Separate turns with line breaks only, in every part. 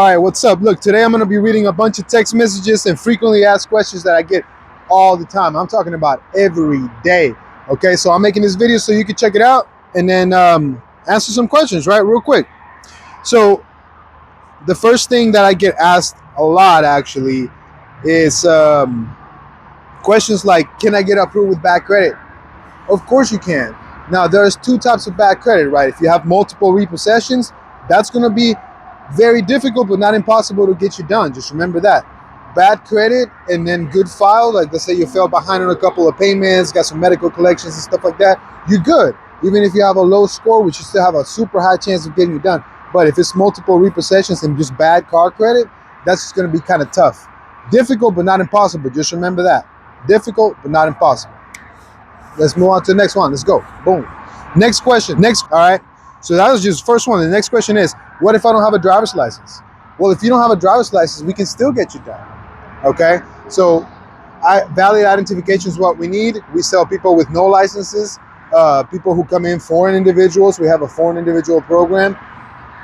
All right, what's up? Look, today I'm going to be reading a bunch of text messages and frequently asked questions that I get all the time. I'm talking about every day. Okay, so I'm making this video so you can check it out and then answer some questions, right? Real quick. So the first thing that I get asked a lot actually is questions like, can I get approved with bad credit? Of course you can. Now, there's two types of bad credit, right? If you have multiple repossessions, that's going to be very difficult, but not impossible to get you done. Just remember that. Bad credit and then good file, like let's say you fell behind on a couple of payments, got some medical collections and stuff like that, you're good. Even if you have a low score, which you still have a super high chance of getting you done. But if it's multiple repossessions and just bad car credit, that's just going to be kind of tough. Difficult, but not impossible. Just remember that. Difficult, but not impossible. Let's move on to the next one. Let's go. Boom. Next question. All right. So that was just the first one. The next question is, what if I don't have a driver's license? Well, if you don't have a driver's license, we can still get you done. Okay. So valid identification is what we need. We sell people with no licenses, people who come in, foreign individuals. We have a foreign individual program.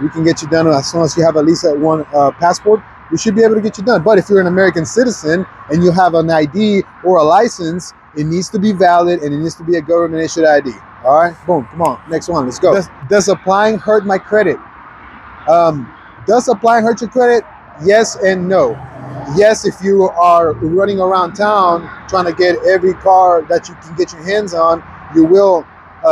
We can get you done as long as you have at least one passport. We should be able to get you done. But if you're an American citizen and you have an ID or a license, it needs to be valid and it needs to be a government issued ID. All right, boom, come on, next one, let's go. Does applying hurt my credit? Does applying hurt your credit? Yes and no. Yes, if you are running around town trying to get every car that you can get your hands on, you will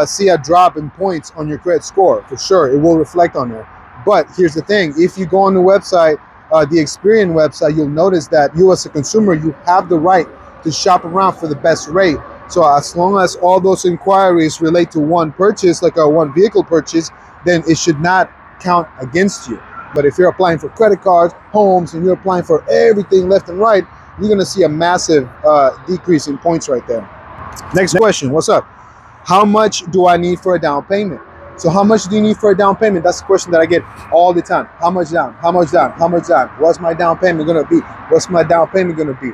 see a drop in points on your credit score, for sure. It will reflect on there. But here's the thing, if you go on the website, the Experian website, you'll notice that you as a consumer, you have the right to shop around for the best rate. So as long as all those inquiries relate to one purchase, like a one vehicle purchase, then it should not count against you. But if you're applying for credit cards, homes, and you're applying for everything left and right, you're going to see a massive decrease in points right there. Next question, what's up? How much do I need for a down payment? So how much do you need for a down payment? That's the question that I get all the time. How much down? How much down? How much down? What's my down payment going to be? What's my down payment going to be?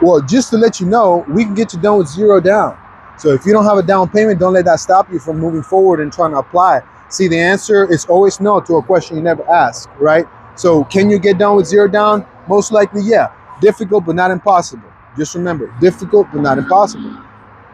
Well, just to let you know, we can get you done with zero down. So if you don't have a down payment, don't let that stop you from moving forward and trying to apply. See, the answer is always no to a question you never ask, right? So can you get done with zero down? Most likely, yeah. Difficult, but not impossible. Just remember, difficult, but not impossible.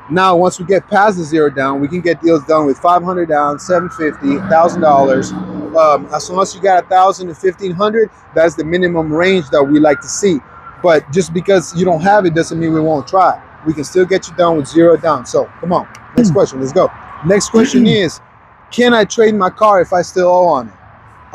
Now, once we get past the zero down, we can get deals done with $500 down, $750, $1,000. As long as you got $1,000 to $1,500, that's the minimum range that we like to see. But just because you don't have it doesn't mean we won't try. We can still get you done with zero down. So come on, next question, let's go. Next question is, can I trade my car if I still owe on it?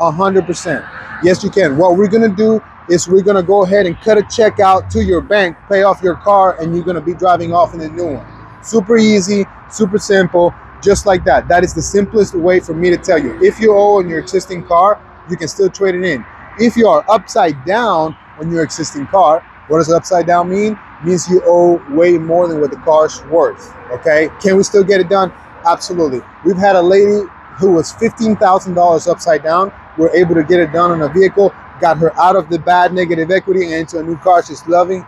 100%. Yes, you can. What we're gonna do is we're gonna go ahead and cut a check out to your bank, pay off your car, and you're gonna be driving off in the new one. Super easy, super simple, just like that. That is the simplest way for me to tell you. If you owe on your existing car, you can still trade it in. If you are upside down on your existing car, what does upside down mean? It means you owe way more than what the car's worth, okay? Can we still get it done? Absolutely. We've had a lady who was $15,000 upside down. We're able to get it done on a vehicle, got her out of the bad negative equity and into a new car. She's loving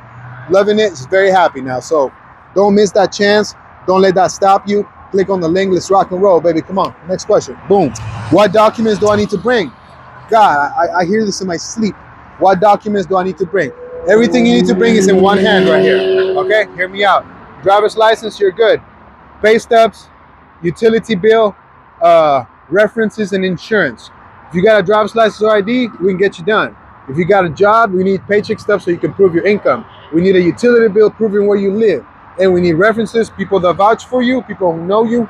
it. She's very happy now. So don't miss that chance. Don't let that stop you. Click on the link. Let's rock and roll, baby. Come on. Next question. Boom. What documents do I need to bring? God, I hear this in my sleep. What documents do I need to bring? Everything you need to bring is in one hand right here. Okay, hear me out. Driver's license, you're good. Pay stubs, utility bill, references, and insurance. If you got a driver's license or ID, we can get you done. If you got a job, we need paycheck stuff so you can prove your income. We need a utility bill proving where you live. And we need references, people that vouch for you, people who know you.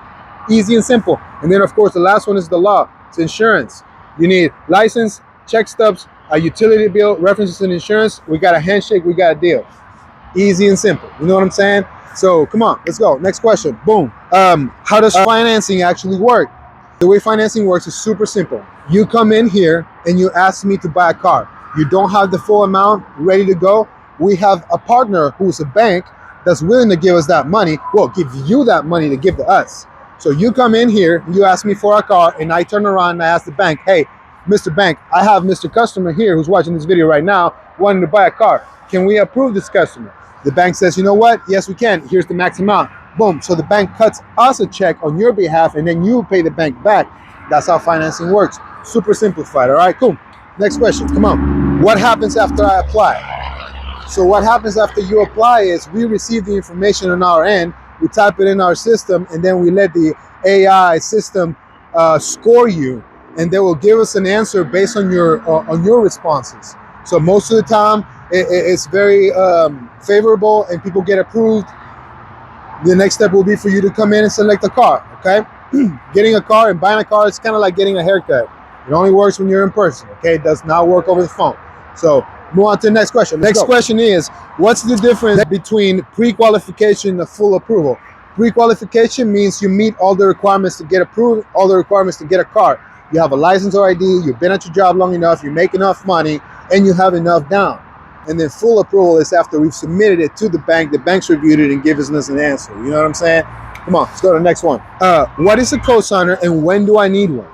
Easy and simple. And then, of course, the last one is the law. It's insurance. You need license, check stubs, a utility bill, references, and insurance. We got a handshake, we got a deal. Easy and simple. You know what I'm saying? So come on, let's go. Next question. Boom. How does financing actually work? The way financing works is super simple. You come in here and you ask me to buy a car. You don't have the full amount ready to go. We have a partner who's a bank that's willing to give us that money. Well, give you that money to give to us. So you come in here, you ask me for a car, and I turn around and I ask the bank, hey, Mr. Bank, I have Mr. Customer here who's watching this video right now wanting to buy a car. Can we approve this customer? The bank says, you know what? Yes, we can. Here's the max amount. Boom. So the bank cuts us a check on your behalf and then you pay the bank back. That's how financing works. Super simplified. All right, cool. Next question. Come on. What happens after I apply? So what happens after you apply is we receive the information on our end, we type it in our system, and then we let the AI system score you, and they will give us an answer based on your responses. So most of the time, it's very favorable, and people get approved. The next step will be for you to come in and select a car. Okay, getting a car and buying a car is kind of like getting a haircut. It only works when you're in person. Okay, it does not work over the phone. So move on to the next question. Next question is, what's the difference between pre-qualification and full approval? Pre-qualification means you meet all the requirements to get approved, all the requirements to get a car. You have a license or ID, you've been at your job long enough, you make enough money, and you have enough down. And then full approval is after we've submitted it to the bank's reviewed it and given us an answer. You know what I'm saying? Come on, let's go to the next one. What is a cosigner and when do I need one?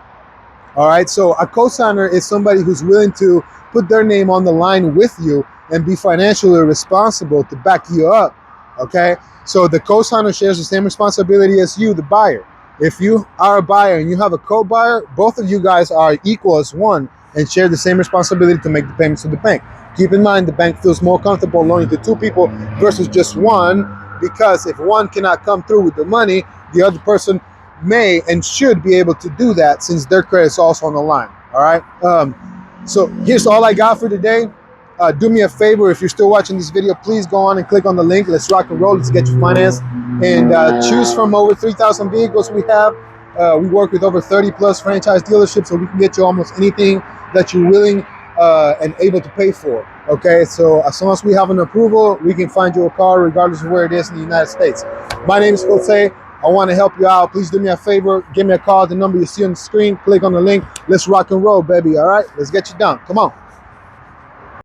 All right, so a cosigner is somebody who's willing to put their name on the line with you and be financially responsible to back you up, okay? So the cosigner shares the same responsibility as you, the buyer. If you are a buyer and you have a co-buyer, both of you guys are equal as one and share the same responsibility to make the payments to the bank. Keep in mind, the bank feels more comfortable loaning to two people versus just one, because if one cannot come through with the money, the other person may and should be able to do that since their credit is also on the line. All right. So here's all I got for today. Do me a favor, if you're still watching this video, please go on and click on the link. Let's rock and roll. Let's get you financed and choose from over 3,000 vehicles we have. We work with over 30 plus franchise dealerships, so we can get you almost anything that you're willing and able to pay for. Okay, so as long as we have an approval, we can find you a car regardless of where it is in the United States. My name is Jose. I want to help you out. Please do me a favor. Give me a call. The number you see on the screen. Click on the link. Let's rock and roll, baby. All right? Let's get you done. Come on.